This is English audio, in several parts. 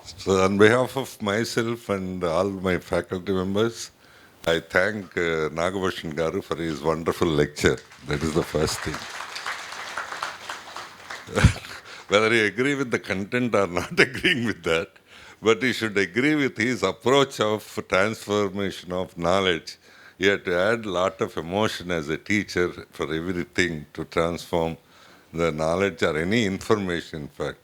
So on behalf of myself and all my faculty members, I thank Nagabhushan Garu for his wonderful lecture. That is the first thing. Whether you agree with the content or not agreeing with that, but you should agree with his approach of transformation of knowledge. You have to add a lot of emotion as a teacher for everything to transform the knowledge or any information, in fact.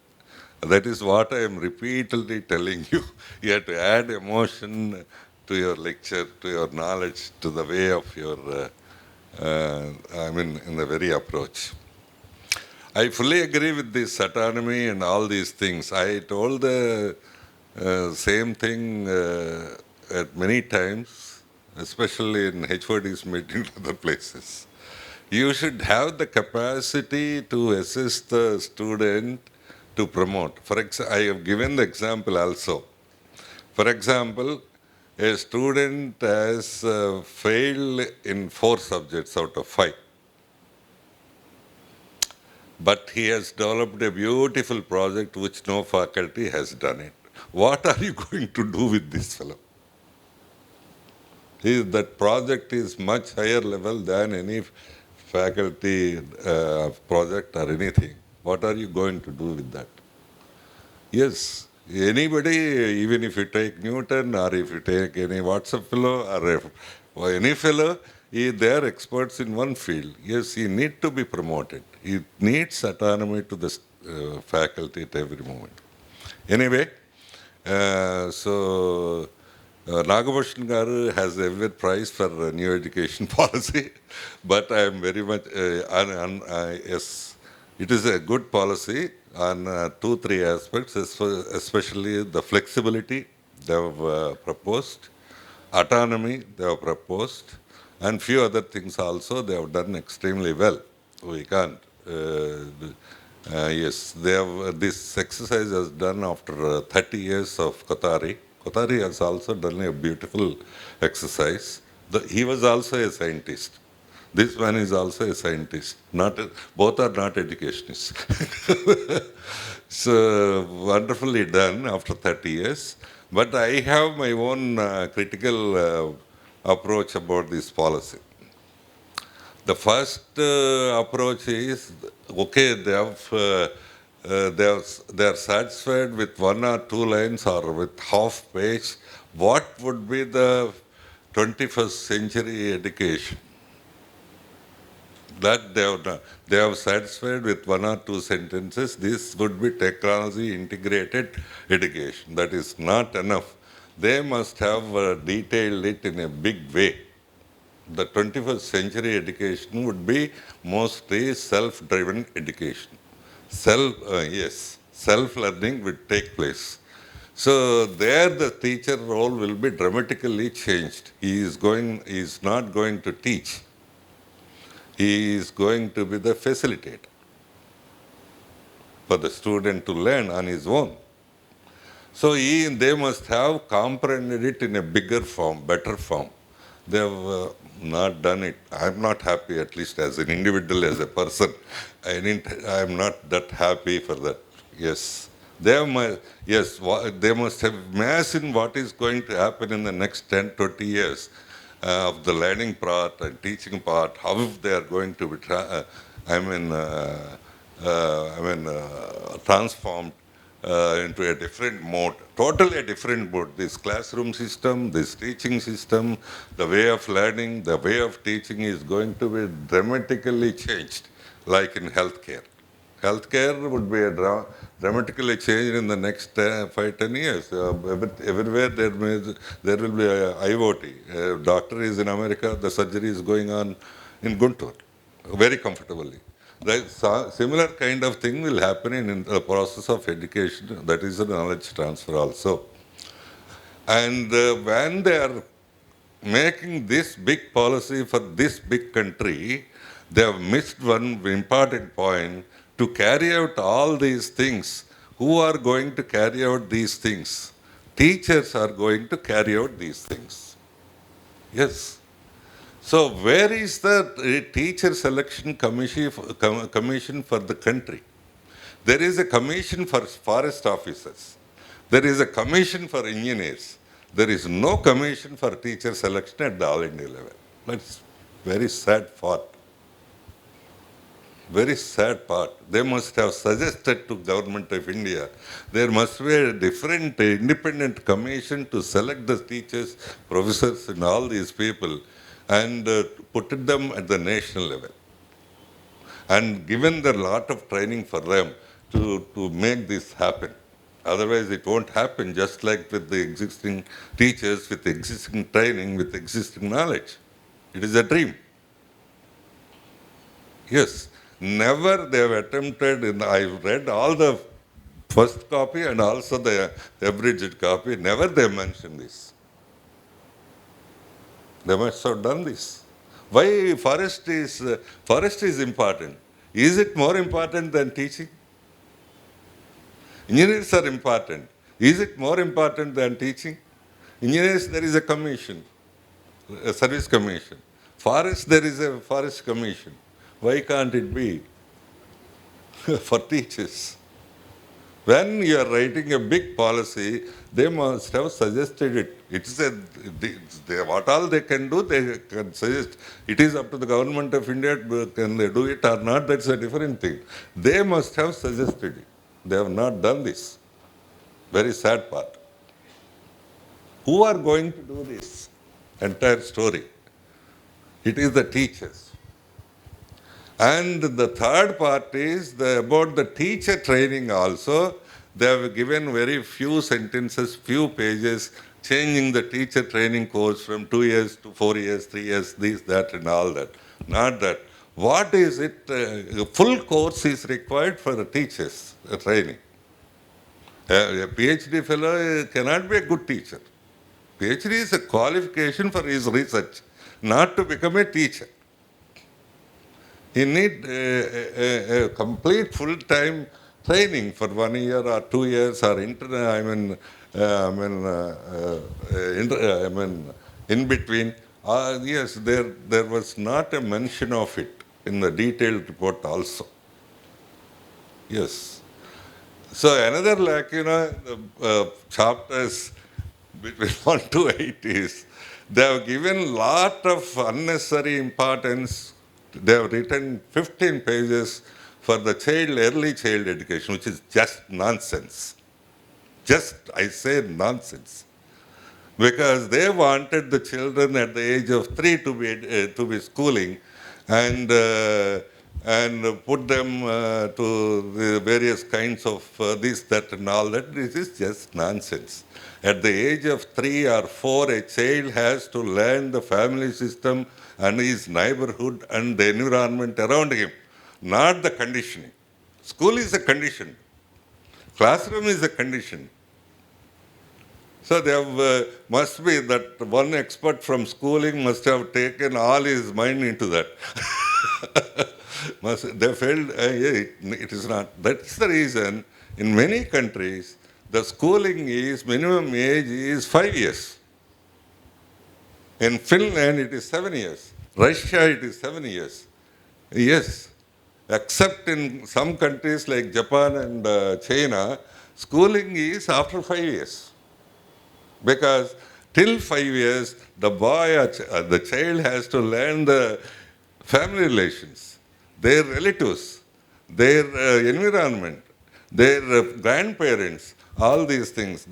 That is what I am repeatedly telling you. You have to add emotion to your lecture, to your knowledge, to the way of your, in the very approach. I fully agree with this autonomy and all these things. I told the same thing at many times, especially in HOD's meeting and other places. You should have the capacity to assist the student to promote. I have given the example also. For example, a student has failed in 4 subjects out of 5. But he has developed a beautiful project which no faculty has done it. What are you going to do with this fellow? That project is much higher level than any faculty project or anything. What are you going to do with that? Yes, anybody, even if you take Newton or if you take any WhatsApp fellow or any fellow, they are experts in one field. Yes, he needs to be promoted. He needs autonomy to the faculty at every moment. Anyway, Nagabhushan Garu has a vivid prize for new education policy, but I am very much, yes, it is a good policy on 2-3 aspects, especially the flexibility they have proposed, autonomy they have proposed, and few other things also they have done extremely well. We can't. Yes, they have. This exercise is done after 30 years of Qatari. Qatari has also done a beautiful exercise. He was also a scientist. This one is also a scientist. Both are not educationists. So wonderfully done after 30 years. But I have my own critical approach about this policy. The first approach is, okay, they are satisfied with 1 or 2 lines or with half page. What would be the 21st century education? That they have satisfied with 1 or 2 sentences. This would be technology integrated education. That is not enough. They must have detailed it in a big way. The 21st century education would be mostly self-driven education. Self-learning would take place. So there the teacher role will be dramatically changed. He is not going to teach. He is going to be the facilitator for the student to learn on his own. So they must have comprehended it in a bigger form, better form. They have not done it. I'm not happy, at least as an individual, as a person. I'm not that happy for that. Yes. They must have imagined what is going to happen in the next 10, 20 years of the learning part and teaching part, how they are going to be transformed into a different mode, totally a different mode. This classroom system, this teaching system, the way of learning, the way of teaching is going to be dramatically changed, like in healthcare. Healthcare would be dramatically changed in the next 5-10 years. Everywhere there will be IoT. Doctor is in America, the surgery is going on in Guntur, very comfortably. The similar kind of thing will happen in the process of education. That is the knowledge transfer also. And when they are making this big policy for this big country, they have missed one important point. To carry out all these things, who are going to carry out these things? Teachers are going to carry out these things. Yes. So where is the teacher selection commission for the country? There is a commission for forest officers, There is a commission for engineers. There is no commission for teacher selection at the All India level. That's very sad part. Very sad part. They must have suggested to Government of India, there must be a different independent commission to select the teachers, professors and all these people and put them at the national level. And given the lot of training for them to make this happen. Otherwise it won't happen, just like with the existing teachers, with existing training, with existing knowledge. It is a dream. Yes, never they have attempted, and I've read all the first copy and also the abridged copy, never they mention this. They must have done this. Why forest is important? Is it more important than teaching? Engineers are important. Is it more important than teaching? Engineers, there is a commission, a service commission. Forest, there is a forest commission. Why can't it be for teachers? When you are writing a big policy, they must have suggested it. It's what all they can do, they can suggest. It is up to the Government of India, can they do it or not, that's a different thing. They must have suggested it. They have not done this. Very sad part. Who are going to do this entire story? It is the teachers. And the third part is about the teacher training also. They have given very few sentences, few pages, changing the teacher training course from 2 years to 4 years, 3 years, this, that, and all that. Not that. What is it? A full course is required for the teachers training. A PhD fellow cannot be a good teacher. PhD is a qualification for his research, not to become a teacher. He needs a complete full-time training for 1 year or 2 years or in between. Yes, there was not a mention of it in the detailed report also. Yes. So another the chapters between 1 to 8 is they have given lot of unnecessary importance. They have written 15 pages for the early child education, which is just nonsense. Just, I say nonsense. Because they wanted the children at the age of 3 to be schooling and put them to the various kinds of this, that and all that. This is just nonsense. At the age of 3 or 4, a child has to learn the family system and his neighborhood and the environment around him, not the conditioning. School is a condition. Classroom is a condition. So there must be that one expert from schooling must have taken all his mind into that. They felt it is not. That's the reason in many countries the schooling minimum age is 5 years. In Finland it is 7 years. Russia it is 7 years. Yes. Except in some countries like Japan and China, schooling is after 5 years. Because till 5 years, the the child has to learn the family relations, their relatives, their environment, their grandparents, all these things.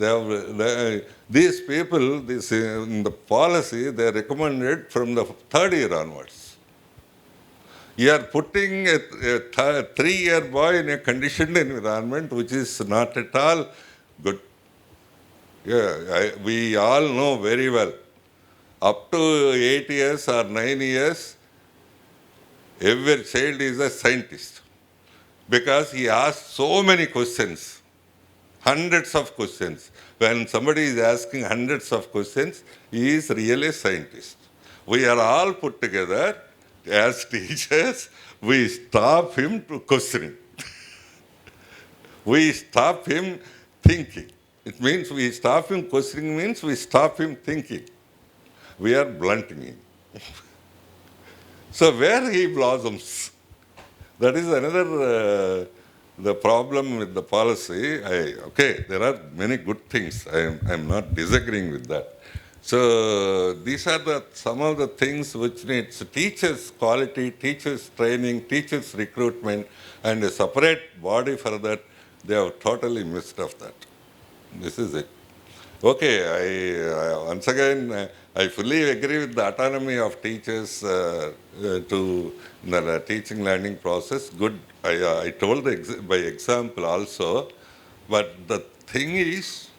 These people, in the policy, they are recommended from the 3rd year onwards. You are putting a 3-year boy in a conditioned environment, which is not at all good. Yeah, we all know very well. Up to 8 years or 9 years, every child is a scientist. Because he asks so many questions, hundreds of questions. When somebody is asking hundreds of questions, he is really a scientist. We are all put together as teachers, we stop him to questioning. We stop him thinking. It means we stop him questioning, means we stop him thinking. We are blunting him. So where he blossoms, that is another the problem with the policy, okay, there are many good things. I'm not disagreeing with that. So these are some of the things which needs teachers quality, teachers training, teachers recruitment, and a separate body for that. They have totally missed of that. This is it. Okay, once again, I fully agree with the autonomy of teachers to the teaching learning process. Good, I told by example also, but the thing is,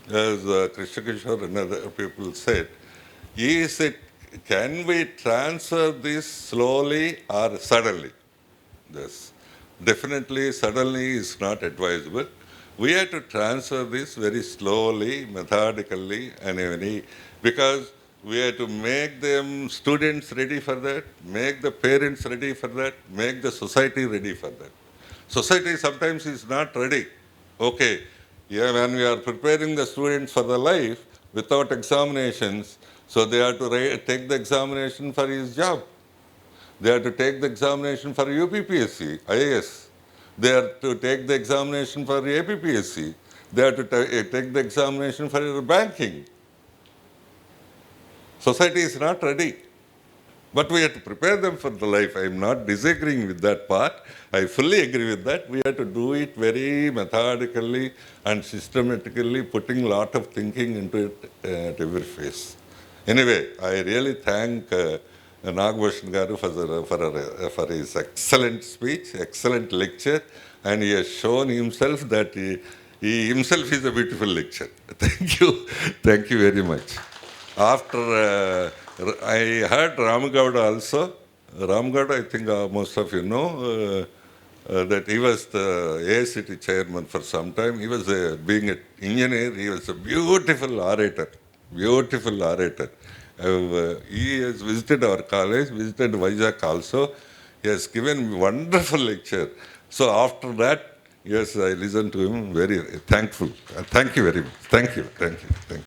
as Krishna Kishore and other people said, is it, can we transfer this slowly or suddenly? Yes. Definitely, suddenly is not advisable. We have to transfer this very slowly, methodically, and because we have to make them students ready for that, make the parents ready for that, make the society ready for that. Society sometimes is not ready. Okay, yeah, when we are preparing the students for the life without examinations, so they have to take the examination for his job. They have to take the examination for UPPSC, IAS. They have to take the examination for APPSC. They have to take the examination for banking. Society is not ready. But we have to prepare them for the life. I am not disagreeing with that part. I fully agree with that. We have to do it very methodically and systematically, putting a lot of thinking into it at every phase. Anyway, I really thank Nagabhushan Garu for his excellent speech, excellent lecture, and he has shown himself that he himself is a beautiful lecture. Thank you. Thank you very much. After I heard Ramgowda also. Ramgowda, I think most of you know that he was the AICT chairman for some time. He was being an engineer. He was a beautiful orator. Beautiful orator. He has visited our college, visited Vizag also. He has given wonderful lecture. So after that, yes, I listened to him very thankful. Thank you very much. Thank you. Thank you. Thank you.